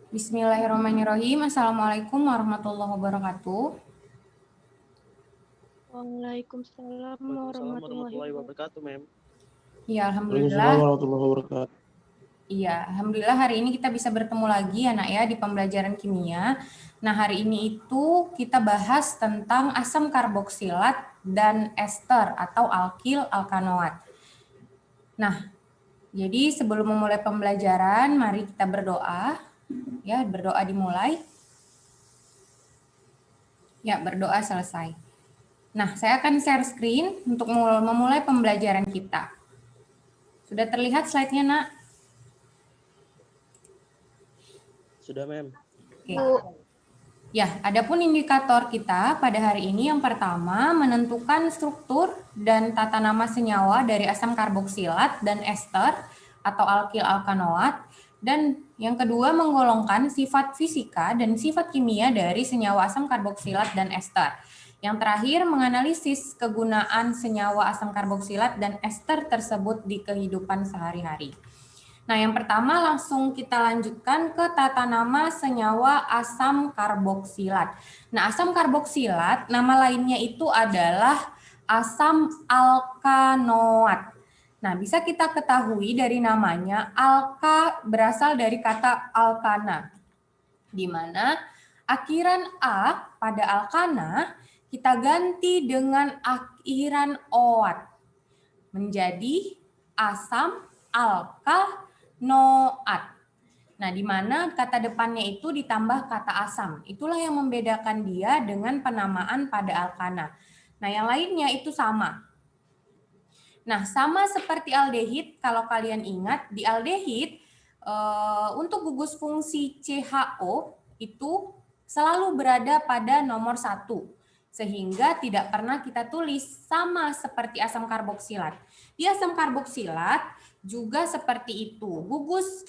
Bismillahirrahmanirrahim. Assalamualaikum warahmatullahi wabarakatuh. Waalaikumsalam Waalaikumsalam warahmatullahi warahmatullahi wabarakatuh. wabarakatuh, Mem. Iya, Waalaikumsalam alhamdulillah. warahmatullahi wabarakatuh. Iya, alhamdulillah hari ini kita bisa bertemu lagi anak ya di pembelajaran kimia. Nah, hari ini itu kita bahas tentang asam karboksilat dan ester atau alkil alkanoat. Nah, jadi sebelum memulai pembelajaran, mari kita berdoa. Ya, berdoa dimulai. Ya, berdoa selesai. Nah, saya akan share screen untuk memulai pembelajaran kita. Sudah terlihat slide-nya, Nak? Sudah, Mem. Oke. Ya, adapun indikator kita pada hari ini yang pertama menentukan struktur dan tata nama senyawa dari asam karboksilat dan ester atau alkil alkanoat, dan yang kedua menggolongkan sifat fisika dan sifat kimia dari senyawa asam karboksilat dan ester. Yang terakhir menganalisis kegunaan senyawa asam karboksilat dan ester tersebut di kehidupan sehari-hari. Nah, yang pertama langsung kita lanjutkan ke tata nama senyawa asam karboksilat. Nah, asam karboksilat nama lainnya itu adalah asam alkanoat. Nah, bisa kita ketahui dari namanya, alka berasal dari kata alkana, di mana akhiran A pada alkana kita ganti dengan akhiran oat menjadi asam alkanoat. Nah, di mana kata depannya itu ditambah kata asam. Itulah yang membedakan dia dengan penamaan pada alkana. Nah, yang lainnya itu sama. Nah, sama seperti aldehid, kalau kalian ingat, di aldehid untuk gugus fungsi CHO itu selalu berada pada nomor 1. Sehingga tidak pernah kita tulis sama seperti asam karboksilat. Di asam karboksilat juga seperti itu. Gugus,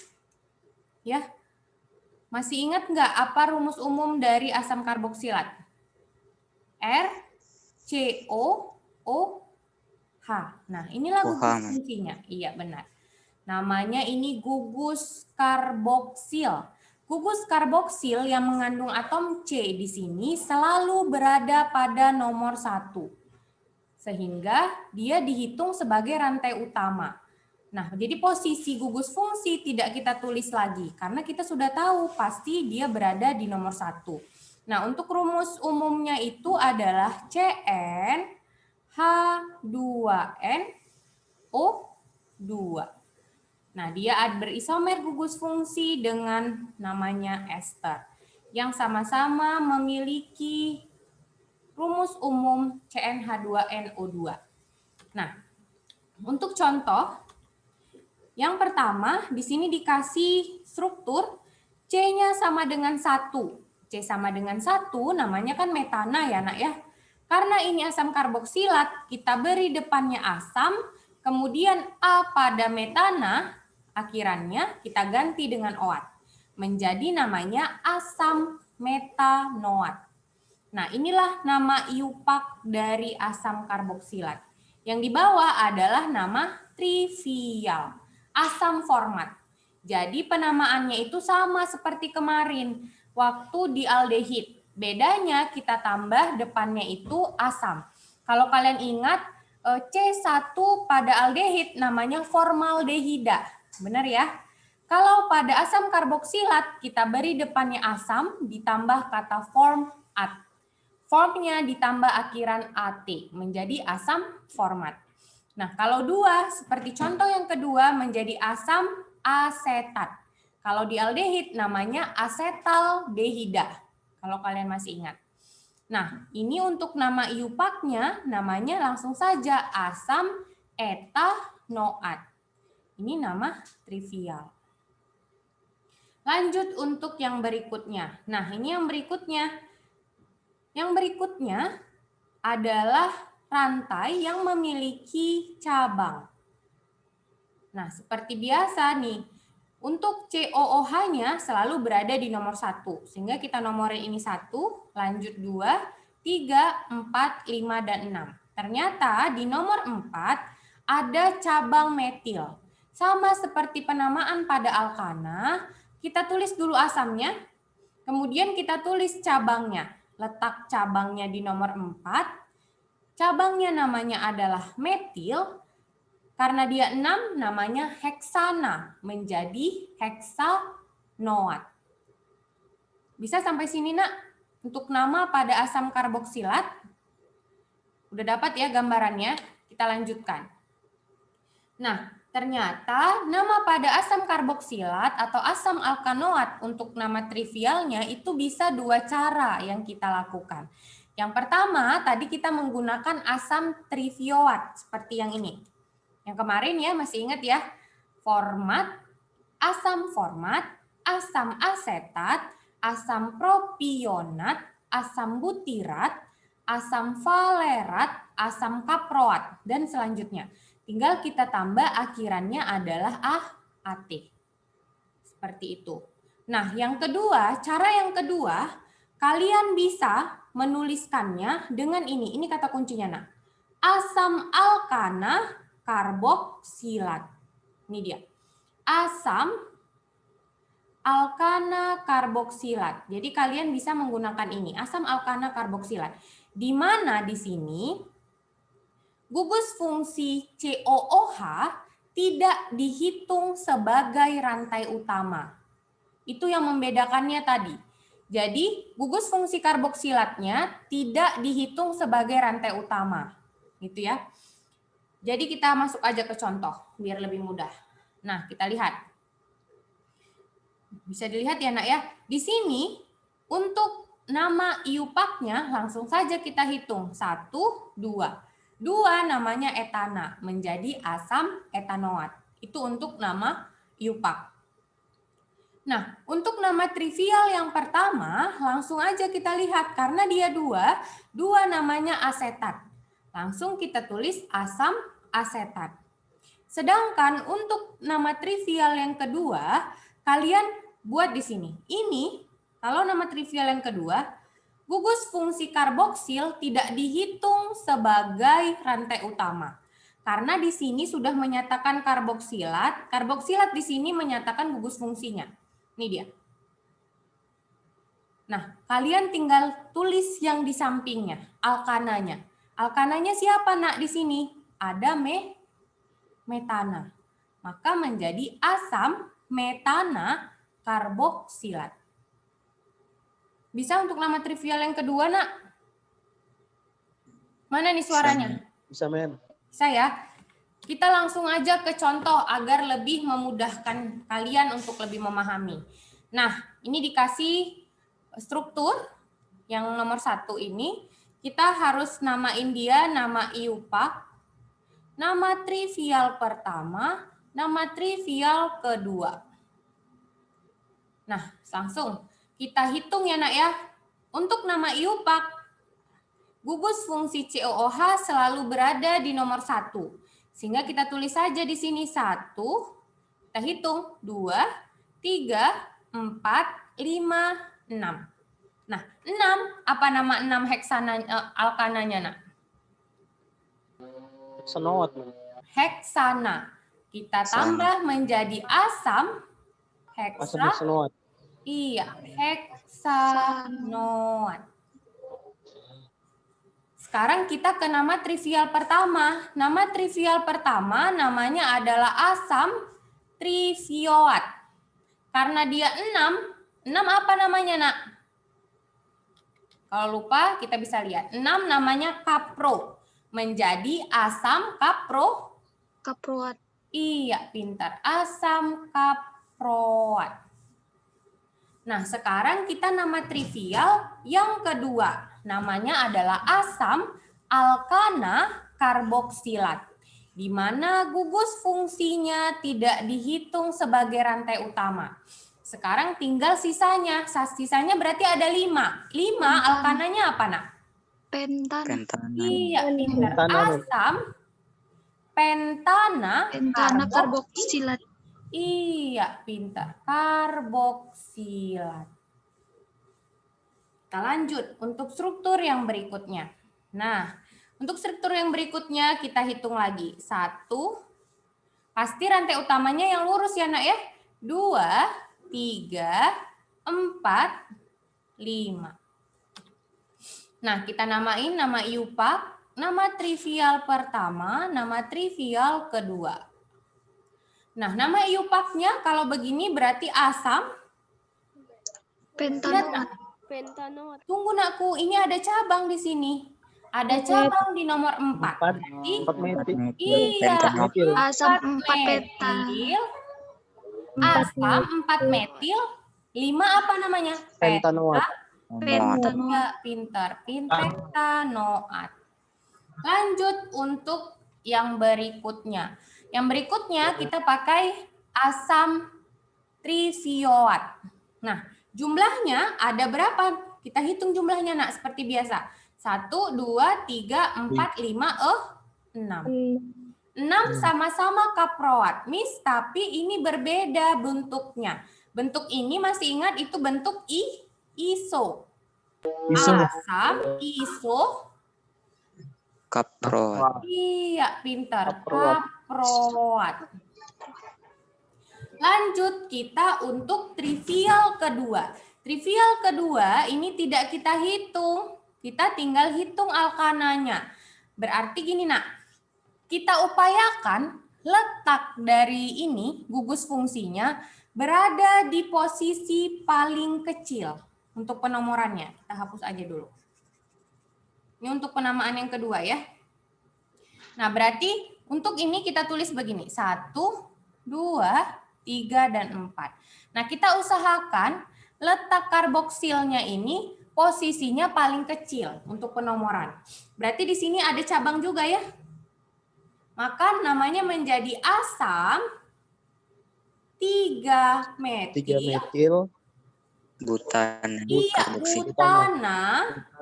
ya. Masih ingat nggak apa rumus umum dari asam karboksilat? RCOOH. Nah, inilah gugus fungsinya. Iya, benar. Namanya ini gugus karboksil. Gugus karboksil yang mengandung atom C di sini selalu berada pada nomor 1. Sehingga dia dihitung sebagai rantai utama. Nah, jadi posisi gugus fungsi tidak kita tulis lagi karena kita sudah tahu pasti dia berada di nomor 1. Nah, untuk rumus umumnya itu adalah CnH2nO2. Nah, dia berisomer gugus fungsi dengan namanya ester yang sama-sama memiliki rumus umum CnH2nO2. Nah, untuk contoh, yang pertama, di sini dikasih struktur C-nya sama dengan 1. C sama dengan 1, namanya kan metana ya, Nak ya. Karena ini asam karboksilat, kita beri depannya asam, kemudian A pada metana, akhirannya kita ganti dengan OAT. Menjadi namanya asam metanoat. Nah, inilah nama IUPAC dari asam karboksilat. Yang di bawah adalah nama trivial, asam format. Jadi penamaannya itu sama seperti kemarin waktu di aldehid. Bedanya kita tambah depannya itu asam. Kalau kalian ingat C1 pada aldehid namanya formaldehida. Benar ya? Kalau pada asam karboksilat kita beri depannya asam ditambah kata format. Formnya ditambah akhiran AT menjadi asam format. Nah, kalau dua, seperti contoh yang kedua menjadi asam asetat. Kalau di aldehid namanya asetaldehida. Kalau kalian masih ingat. Nah, ini untuk nama IUPAC-nya namanya langsung saja asam etanoat. Ini nama trivial. Lanjut untuk yang berikutnya. Nah, ini yang berikutnya. Yang berikutnya adalah rantai yang memiliki cabang. Nah, seperti biasa nih, untuk COOH-nya selalu berada di nomor 1. Sehingga kita nomorin ini 1, lanjut 2, 3, 4, 5, dan 6. Ternyata di nomor 4 ada cabang metil. Sama seperti penamaan pada alkana, kita tulis dulu asamnya, kemudian kita tulis cabangnya. Letak cabangnya di nomor 4. Cabangnya namanya adalah metil. Karena dia 6, namanya heksana, menjadi heksanoat. Bisa sampai sini, Nak? Untuk nama pada asam karboksilat. Udah dapat ya gambarannya? Kita lanjutkan. Nah, ternyata nama pada asam karboksilat atau asam alkanoat untuk nama trivialnya itu bisa 2 cara yang kita lakukan. Yang pertama, tadi kita menggunakan asam trivioat seperti yang ini. Yang kemarin ya, masih ingat ya? Format, asam asetat, asam propionat, asam butirat, asam valerat, asam kaproat, dan selanjutnya. Tinggal kita tambah akhirannya adalah AT. Seperti itu. Nah, cara yang kedua, kalian bisa menuliskannya dengan ini. Ini kata kuncinya, Nak. Asam alkana karboksilat. Ini dia. Asam alkana karboksilat. Jadi kalian bisa menggunakan ini, asam alkana karboksilat. Di mana di sini gugus fungsi COOH tidak dihitung sebagai rantai utama. Itu yang membedakannya tadi. Jadi gugus fungsi karboksilatnya tidak dihitung sebagai rantai utama. Gitu ya. Jadi kita masuk aja ke contoh biar lebih mudah. Nah, kita lihat. Bisa dilihat ya, Nak ya. Di sini untuk nama IUPAC-nya langsung saja kita hitung. 1, 2. 2 namanya etana, menjadi asam etanoat. Itu untuk nama IUPAC. Nah, untuk nama trivial yang pertama langsung aja kita lihat karena dia 2 namanya asetat. Langsung kita tulis asam asetat. Sedangkan untuk nama trivial yang kedua, kalian buat di sini. Ini, kalau nama trivial yang kedua, gugus fungsi karboksil tidak dihitung sebagai rantai utama. Karena di sini sudah menyatakan karboksilat. Karboksilat di sini menyatakan gugus fungsinya. Ini dia. Nah, kalian tinggal tulis yang di sampingnya, alkananya. Alkananya siapa, Nak, di sini? Ada metana. Maka menjadi asam metana karboksilat. Bisa untuk nama trivial yang kedua, Nak? Mana nih suaranya? Bisa, Mem. Bisa ya? Kita langsung aja ke contoh agar lebih memudahkan kalian untuk lebih memahami. Nah, ini dikasih struktur yang nomor 1 ini. Kita harus namain dia nama IUPAC, nama trivial pertama, nama trivial kedua. Nah, langsung kita hitung ya, Nak ya. Untuk nama IUPAC, gugus fungsi COOH selalu berada di nomor 1. Sehingga kita tulis saja di sini 1, kita hitung 2, 3, 4, 5, 6. Nah, 6, apa nama 6 heksana alkananya, Nak? Heksanoat, Mem. Heksana. Kita tambah menjadi asam Asam heksanoat. Iya, heksanoat. Sekarang kita ke nama trivial pertama. Nama trivial pertama namanya adalah asam trivioat. Karena dia 6 apa namanya, Nak? Kalau lupa kita bisa lihat. 6 namanya kapro. Menjadi asam Kaproat. Iya, pintar. Asam kaproat. Nah, sekarang kita nama trivial yang kedua. Namanya adalah asam alkana karboksilat. Di mana gugus fungsinya tidak dihitung sebagai rantai utama. Sekarang tinggal sisanya. Sisanya berarti ada 5. 5 alkananya apa, Nak? Pentana. Iya, pintar. Asam pentana karboksilat. Iya, pintar. Karboksilat. Kita lanjut untuk struktur yang berikutnya. Nah, untuk struktur yang berikutnya kita hitung lagi. 1, pasti rantai utamanya yang lurus ya, Nak ya. 2, 3, 4, 5. Nah, kita namain nama IUPAC, nama trivial pertama, nama trivial kedua. Nah, nama IUPAC-nya kalau begini berarti asam. Pentanoat. Pentanoat. Tunggu nakku, ini ada cabang di sini. Ada cabang di nomor 4. Berarti, 4 metil. iya, Metil. Asam 4 metil, asam 4 metil, 5 apa namanya? Pentanoat. Pentanoat. Ya, pintar. Pentanoat. Lanjut untuk yang berikutnya. Yang berikutnya kita pakai asam trivioat. Nah, jumlahnya ada berapa? Kita hitung jumlahnya, nak, seperti biasa. 1, 2, 3, 4, 5, 6. 6 sama-sama kaproat, Miss, tapi ini berbeda bentuknya. Bentuk ini masih ingat itu bentuk iso. Asam iso. Kaproat. Iya, pintar. Kaproat. Kaproat. Lanjut kita untuk trivial kedua. Trivial kedua ini tidak kita hitung. Kita tinggal hitung alkananya. Berarti gini, nak. Kita upayakan letak dari ini, gugus fungsinya, berada di posisi paling kecil untuk penomorannya. Kita hapus aja dulu. Ini untuk penamaan yang kedua ya. Nah, berarti untuk ini kita tulis begini. 1, 2, 3, dan 4. Nah, kita usahakan letak karboksilnya ini posisinya paling kecil untuk penomoran. Berarti di sini ada cabang juga ya. Maka namanya menjadi asam 3 metil. 3 metil. Butana. Iya, butana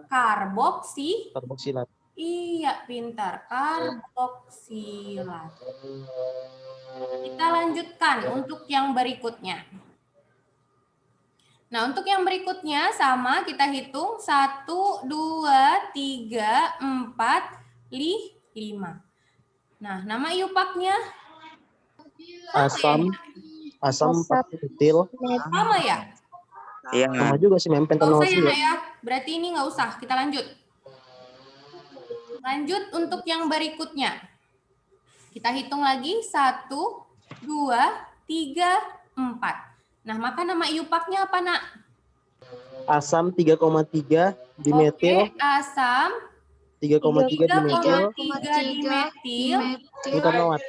Karboksilat. Iya, pintar. Karboksilat. Kita lanjutkan untuk yang berikutnya. Nah, untuk yang berikutnya sama kita hitung 1, 2, 3, 4, 5. Nah, nama IUPAC-nya Asam 4 metil. sama ya? Iya, Sama juga sih, Nggak pentanoat usah ya, juga. Nak, ya. Berarti ini nggak usah. Kita lanjut. Lanjut untuk yang berikutnya. Kita hitung lagi. 1, 2, 3, 4. Nah, maka nama IUPAC-nya apa, nak? Asam 3,3 dimetil. Oke, asam 3,3 dimetil. 3,3 dimetil. Butanoat.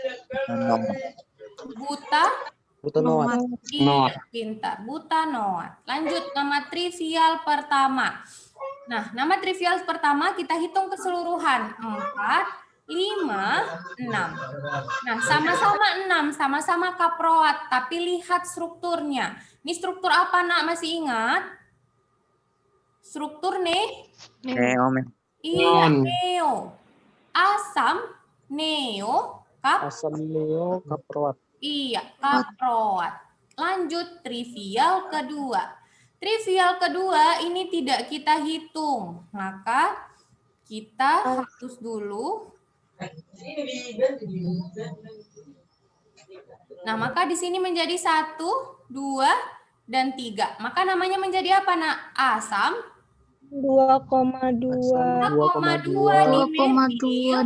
Butanoat. Iya, pintar. Butanoat. Lanjut, nama trivial pertama. Nah, nama trivial pertama kita hitung keseluruhan. 4, 5, 6. Nah, sama-sama 6, sama-sama kaproat. Tapi lihat strukturnya. Ini struktur apa, nak? Masih ingat? Struktur Iya, neo. Asam, neo, Asam neo kaproat. iya, kaproat. Lanjut trivial kedua. Trivial kedua ini tidak kita hitung. Maka kita hapus dulu. Nah, maka di sini menjadi 1, 2, dan 3. Maka namanya menjadi apa, nak? Asam 2,2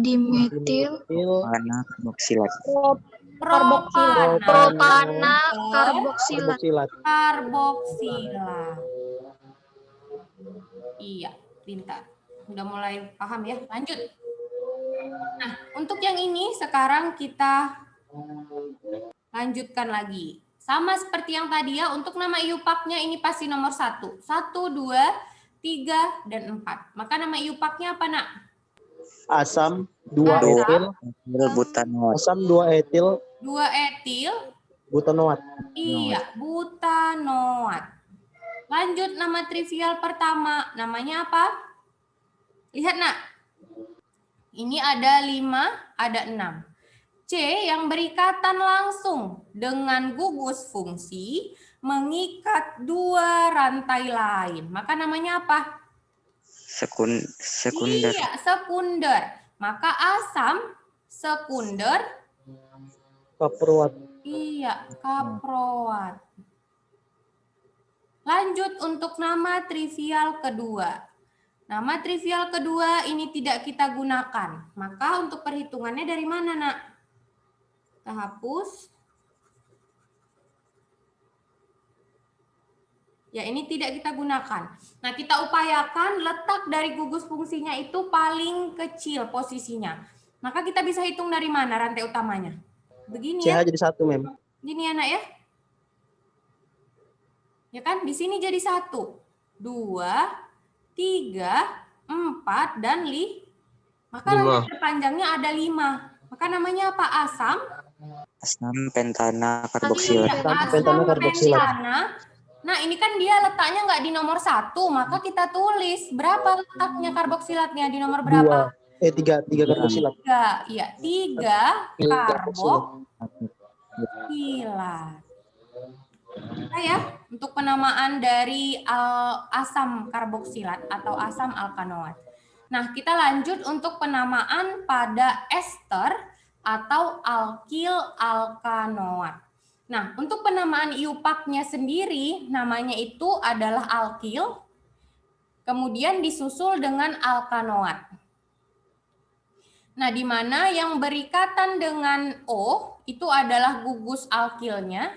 dimetil. Butana karboksilat. Propana karboksilat. Karboksilat. Iya, pintar. Udah mulai paham ya. Lanjut. Nah, untuk yang ini sekarang kita lanjutkan lagi. Sama seperti yang tadi ya, untuk nama IUPAC-nya ini pasti nomor 1. 1, 2, 3, dan 4. Maka nama IUPAC-nya apa, nak? Asam 2 etil. Butanoat. Asam 2 etil. 2 etil. Butanoat. Iya, butanoat. Lanjut nama trivial pertama. Namanya apa? Lihat, nak. Ini ada 5, ada 6. C yang berikatan langsung dengan gugus fungsi mengikat 2 rantai lain. Maka namanya apa? Sekunder. Iya, sekunder. Maka asam sekunder. Kaproat. Iya, kaproat. Lanjut untuk nama trivial kedua. Nama trivial kedua ini tidak kita gunakan. Maka untuk perhitungannya dari mana, Nak? Kita hapus. Ya, ini tidak kita gunakan. Nah, kita upayakan letak dari gugus fungsinya itu paling kecil posisinya. Maka kita bisa hitung dari mana rantai utamanya? Begini ya. CH jadi 1, Mem. Gini ya, Nak ya. Ya kan? Di sini jadi 1, 2, 3, 4, dan 5. Maka rantai terpanjangnya ada 5. Maka namanya apa? Asam. Asam pentana karboksilat. Asam Pentana karboksilat. pentana. Nah, ini kan dia letaknya nggak di nomor 1, maka kita tulis berapa letaknya karboksilatnya di nomor berapa? 3 karboksilat. 3, iya, 3 karboksilat. Nah ya, untuk penamaan dari asam karboksilat atau asam alkanoat. Nah, kita lanjut untuk penamaan pada ester atau alkil alkanoat. Nah, untuk penamaan iupaknya sendiri, namanya itu adalah alkil, kemudian disusul dengan alkanoat. Nah, di mana yang berikatan dengan O itu adalah gugus alkilnya,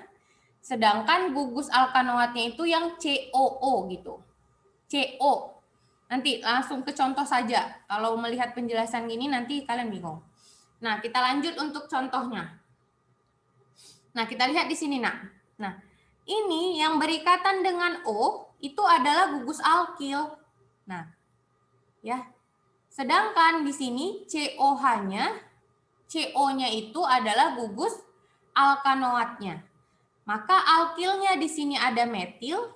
sedangkan gugus alkanoatnya itu yang COO gitu. CO. Nanti langsung ke contoh saja. Kalau melihat penjelasan gini nanti kalian bingung. Nah, kita lanjut untuk contohnya. Nah, kita lihat di sini, Nak. Nah, ini yang berikatan dengan O itu adalah gugus alkil. Nah, ya. Sedangkan di sini COH-nya, CO-nya itu adalah gugus alkanoatnya. Maka alkilnya di sini ada metil,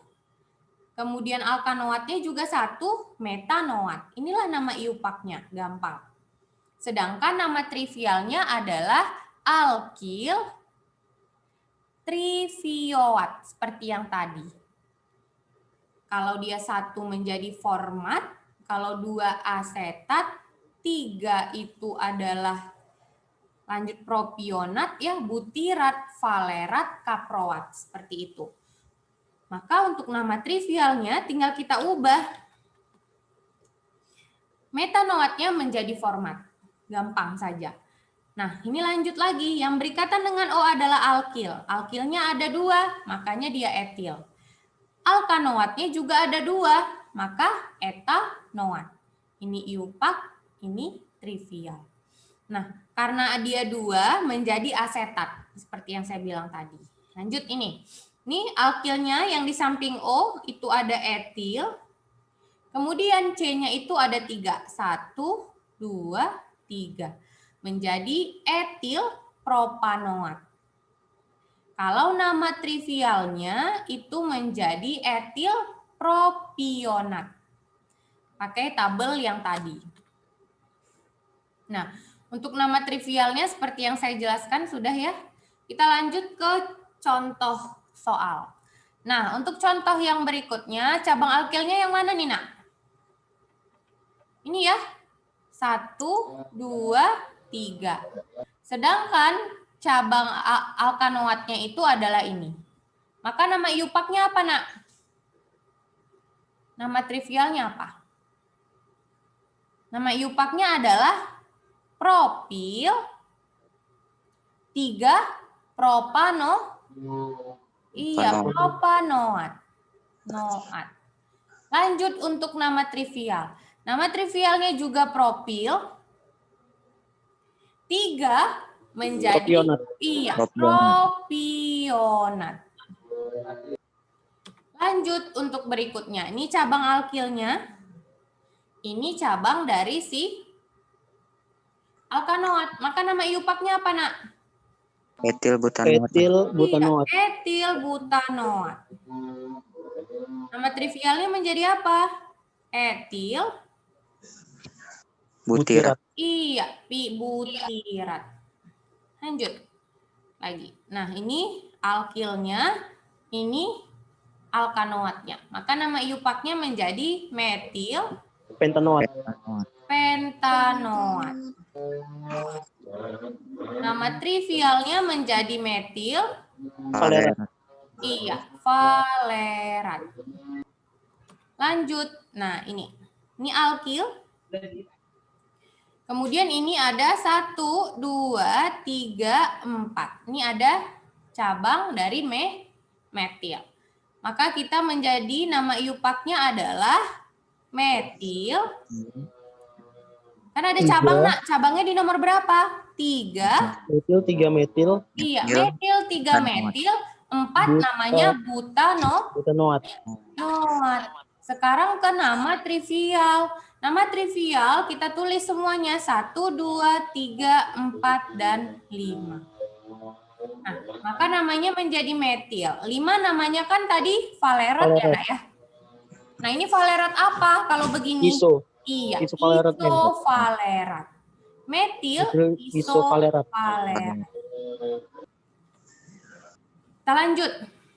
kemudian alkanoatnya juga 1, metanoat. Inilah nama iupaknya, gampang. Sedangkan nama trivialnya adalah alkil trivioat, seperti yang tadi. Kalau dia 1 menjadi format, kalau 2 asetat, 3 itu adalah lanjut propionat, ya butirat, valerat, kaproat, seperti itu. Maka untuk nama trivialnya tinggal kita ubah. Metanoatnya menjadi format. Gampang saja. Nah, ini lanjut lagi. Yang berikatan dengan O adalah alkil. Alkilnya ada 2, makanya dia etil. Alkanoatnya juga ada 2, maka etanoat. Ini iupak, ini trivial. Nah, karena dia 2 menjadi asetat, seperti yang saya bilang tadi. Lanjut ini. Ini alkilnya yang di samping O itu ada etil. Kemudian C-nya itu ada 3. 1, 2, 3. Menjadi etil propanoat. Kalau nama trivialnya itu menjadi etil propionat. Pakai tabel yang tadi. Nah, untuk nama trivialnya seperti yang saya jelaskan sudah ya. Kita lanjut ke contoh soal. Nah, untuk contoh yang berikutnya, cabang alkilnya yang mana nih, Nak? Ini ya. 1, 2, 3. Sedangkan cabang alkanoatnya itu adalah ini. Maka nama iupaknya apa, Nak? Nama trivialnya apa? Nama iupaknya adalah propil 3 propanoat. Lanjut untuk nama trivial. Nama trivialnya juga propil 3 menjadi Propionat. Iya, propionat. Lanjut untuk berikutnya. Ini cabang alkilnya. Ini cabang dari si alkanoat. Maka nama iupaknya apa, Nak? Etil butanoat. Etil butanoat. Iya, etil butanoat. Nama trivialnya menjadi apa? Etil Butirat. Iya, butirat. Lanjut lagi. Nah, ini alkilnya, ini alkanoatnya. Maka nama iupaknya menjadi metil Pentanoat. pentanoat. Nama trivialnya menjadi metil Valerat. Iya, valerat. Lanjut. Nah, ini alkil. Kemudian ini ada 1, 2, 3, 4. Ini ada cabang dari metil. Maka kita menjadi nama iupaknya adalah metil. Karena ada cabang, Nak. Cabangnya di nomor berapa? 3. Metil 3 metil. Iya, metil 3 metil. 4 namanya Butanoat. Sekarang ke nama trivial. Nama trivial kita tulis semuanya 1, 2, 3, 4, dan 5. Nah, maka namanya menjadi metil. 5 namanya kan tadi valerat ya, Nak ya. Nah, ini valerat apa kalau begini? Iso. Iya, Isovalerat. isovalerat. Metil isovalerat. Kita lanjut.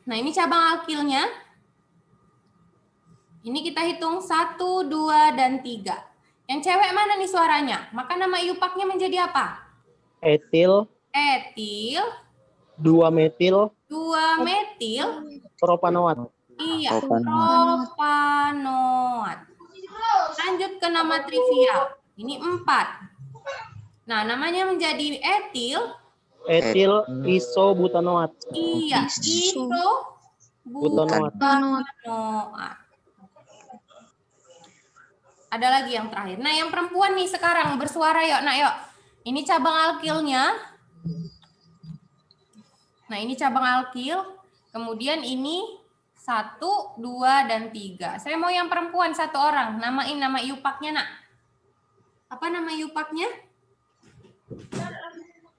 Nah, ini cabang alkilnya. Ini kita hitung 1, 2, dan 3. Yang cewek mana nih suaranya? Maka nama iupaknya menjadi apa? Etil. Etil. 2 metil. 2 metil. Propanoat. Iya, propanoat. Lanjut ke nama trivial. Ini 4. Nah, namanya menjadi etil. Etil isobutanoat. Iya, Butanoat. isobutanoat. Ada lagi yang terakhir. Nah, yang perempuan nih sekarang bersuara yuk, Nak yuk. Ini cabang alkilnya. Nah, ini cabang alkil. Kemudian ini 1, 2, dan 3. Saya mau yang perempuan 1 orang. Namain nama iupaknya, Nak. Apa nama iupaknya?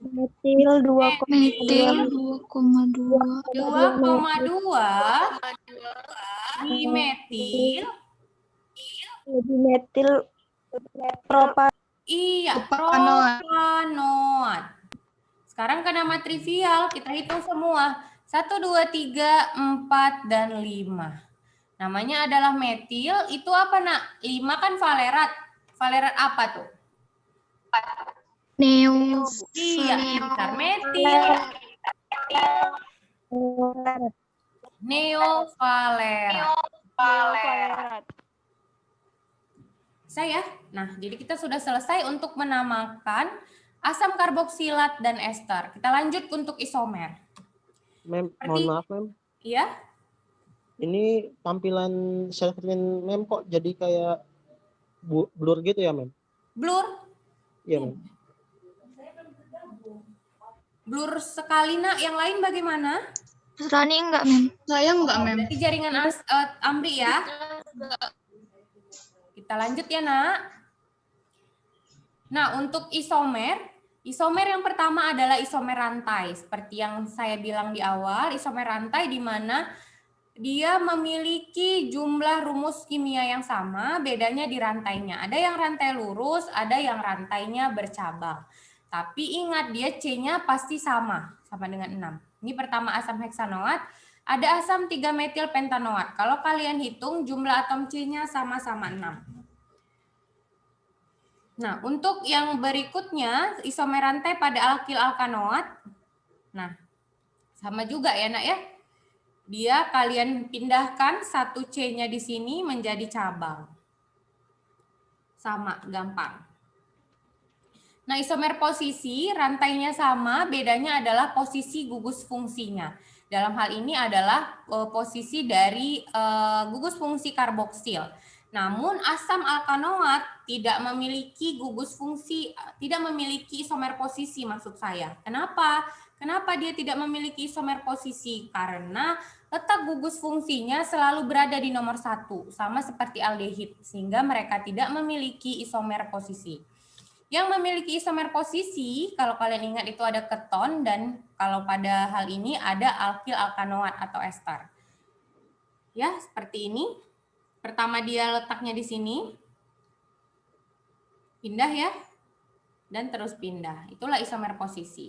Metil 2,2. 2,2 dimetil. Dimetil propanoat. Iya, propanoat. Sekarang ke nama trivial, kita hitung semua. 1, 2, 3, 4, dan 5. Namanya adalah metil. Itu apa, Nak? 5 kan valerat. Valerat apa tuh? Neo. Iya, pintar. Metil. Neovalerat. Saya. Nah, jadi kita sudah selesai untuk menamakan asam karboksilat dan ester. Kita lanjut untuk isomer. Mem, mohon maaf, Mem. Iya? Ini tampilan sertifikat Mem kok jadi kayak blur gitu ya, Mem? Blur? Iya, Mem. Blur sekali, Nak. Yang lain bagaimana? Rani enggak, Mem? Saya enggak, Mem. Berarti jaringan Amri ya. Kita lanjut ya, Nak. Nah, untuk isomer yang pertama adalah isomer rantai. Seperti yang saya bilang di awal, isomer rantai di mana dia memiliki jumlah rumus kimia yang sama, bedanya di rantainya. Ada yang rantai lurus, ada yang rantainya bercabang. Tapi ingat, dia C-nya pasti sama dengan 6. Ini pertama asam heksanoat, ada asam 3-metil pentanoat. Kalau kalian hitung jumlah atom C-nya sama-sama 6. Nah, untuk yang berikutnya, isomer rantai pada alkil alkanoat. Nah, sama juga ya, Nak ya. Dia kalian pindahkan 1 C-nya di sini menjadi cabang. Sama, gampang. Nah, isomer posisi, rantainya sama, bedanya adalah posisi gugus fungsinya. Dalam hal ini adalah posisi dari gugus fungsi karboksil. Namun asam alkanoat tidak memiliki gugus fungsi, tidak memiliki isomer posisi maksud saya. Kenapa? Kenapa dia tidak memiliki isomer posisi? Karena letak gugus fungsinya selalu berada di nomor 1, sama seperti aldehid, sehingga mereka tidak memiliki isomer posisi. Yang memiliki isomer posisi, kalau kalian ingat itu ada keton, dan kalau pada hal ini ada alkil alkanoat atau ester. Ya, seperti ini. Pertama dia letaknya di sini. Pindah ya. Dan terus pindah. Itulah isomer posisi.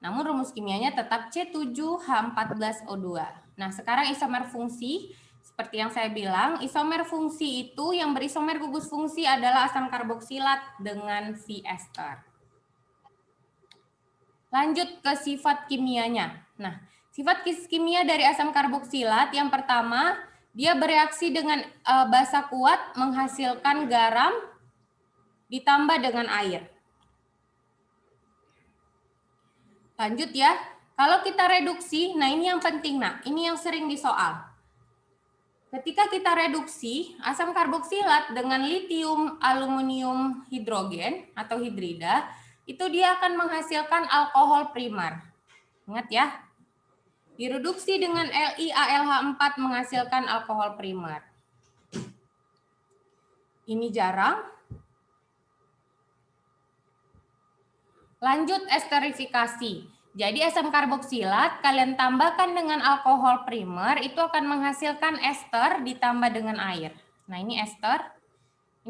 Namun rumus kimianya tetap C7H14O2. Nah, sekarang isomer fungsi. Seperti yang saya bilang, isomer fungsi itu yang berisomer gugus fungsi adalah asam karboksilat dengan si ester. Lanjut ke sifat kimianya. Nah, Sifat kimia dari asam karboksilat yang pertama, dia bereaksi dengan basa kuat menghasilkan garam ditambah dengan air. Lanjut ya. Kalau kita reduksi, nah ini yang penting, nah ini yang sering disoal. Ketika kita reduksi asam karboksilat dengan litium aluminium hidrogen atau hidrida, itu dia akan menghasilkan alkohol primer. Ingat ya. Direduksi dengan LiAlH4 menghasilkan alkohol primer. Ini jarang. Lanjut esterifikasi. Jadi asam karboksilat kalian tambahkan dengan alkohol primer itu akan menghasilkan ester ditambah dengan air. Nah ini ester,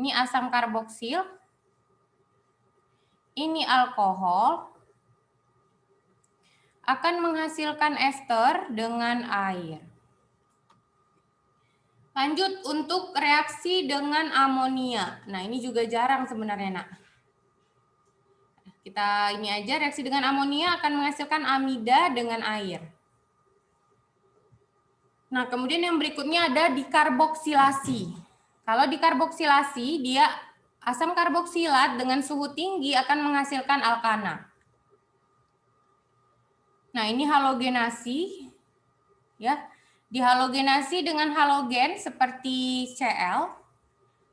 ini asam karboksil, ini alkohol, akan menghasilkan ester dengan air. Lanjut untuk reaksi dengan amonia. Nah ini juga jarang sebenarnya nak. Kita ini aja, reaksi dengan amonia akan menghasilkan amida dengan air. Nah, kemudian yang berikutnya ada dikarboksilasi. Kalau dikarboksilasi, dia asam karboksilat dengan suhu tinggi akan menghasilkan alkana. Nah, ini halogenasi. Ya, dihalogenasi dengan halogen seperti Cl.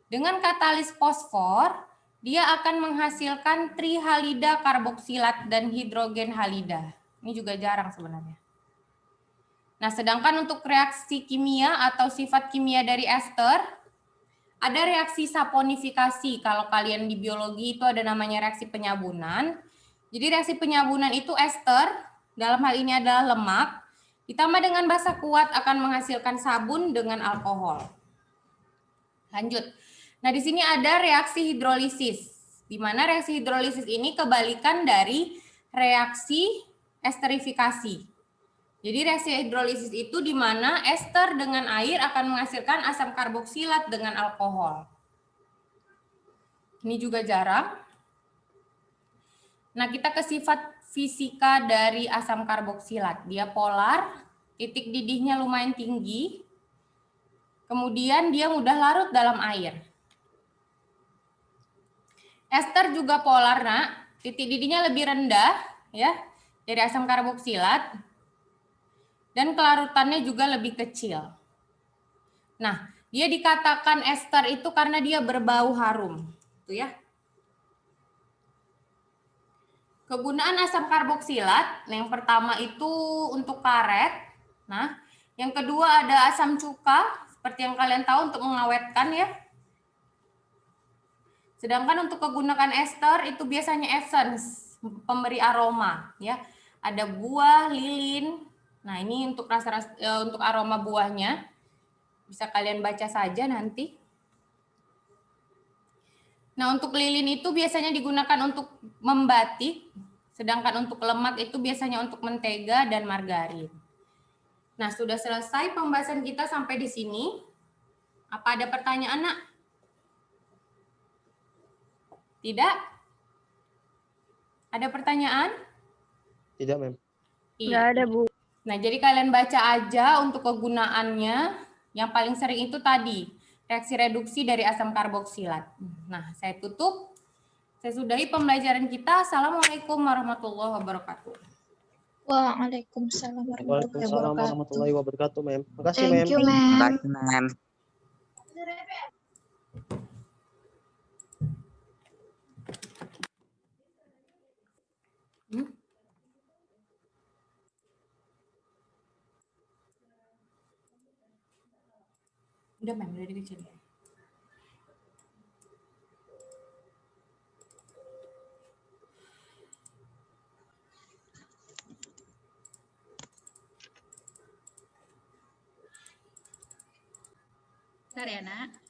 Dengan katalis fosfor, dia akan menghasilkan trihalida karboksilat dan hidrogen halida. Ini juga jarang sebenarnya. Nah, sedangkan untuk reaksi kimia atau sifat kimia dari ester, ada reaksi saponifikasi. Kalau kalian di biologi itu ada namanya reaksi penyabunan. Jadi reaksi penyabunan itu ester, dalam hal ini adalah lemak, ditambah dengan basa kuat akan menghasilkan sabun dengan alkohol. Lanjut. Nah, di sini ada reaksi hidrolisis, di mana reaksi hidrolisis ini kebalikan dari reaksi esterifikasi. Jadi reaksi hidrolisis itu di mana ester dengan air akan menghasilkan asam karboksilat dengan alkohol. Ini juga jarang. Nah, kita ke sifat fisika dari asam karboksilat. Dia polar, titik didihnya lumayan tinggi, kemudian dia mudah larut dalam air. Ester juga polar, nak. Titik didihnya lebih rendah ya dari asam karboksilat dan kelarutannya juga lebih kecil. Nah, dia dikatakan ester itu karena dia berbau harum, tuh ya. Kegunaan asam karboksilat, yang pertama itu untuk karet. Nah, yang kedua ada asam cuka, seperti yang kalian tahu untuk mengawetkan ya. Sedangkan untuk kegunaan ester itu biasanya essence, pemberi aroma ya. Ada buah, lilin. Nah, ini untuk untuk aroma buahnya. Bisa kalian baca saja nanti. Nah, untuk lilin itu biasanya digunakan untuk membatik, sedangkan untuk lemak itu biasanya untuk mentega dan margarin. Nah, sudah selesai pembahasan kita sampai di sini. Apa ada pertanyaan, nak? Tidak? Ada pertanyaan? Tidak, Mem. Nggak ada, Bu. Nah, jadi kalian baca aja untuk kegunaannya. Yang paling sering itu tadi, reaksi reduksi dari asam karboksilat. Nah, saya tutup. Saya sudahi pembelajaran kita. Assalamualaikum warahmatullahi wabarakatuh. Waalaikumsalam Waalaikumsalam warahmatullahi wabarakatuh, Mem. Makasih, Mem. Thank you, Mem. Makasih, Mem. Udah, Mem, udah dikecil. Bentar ya, Nak.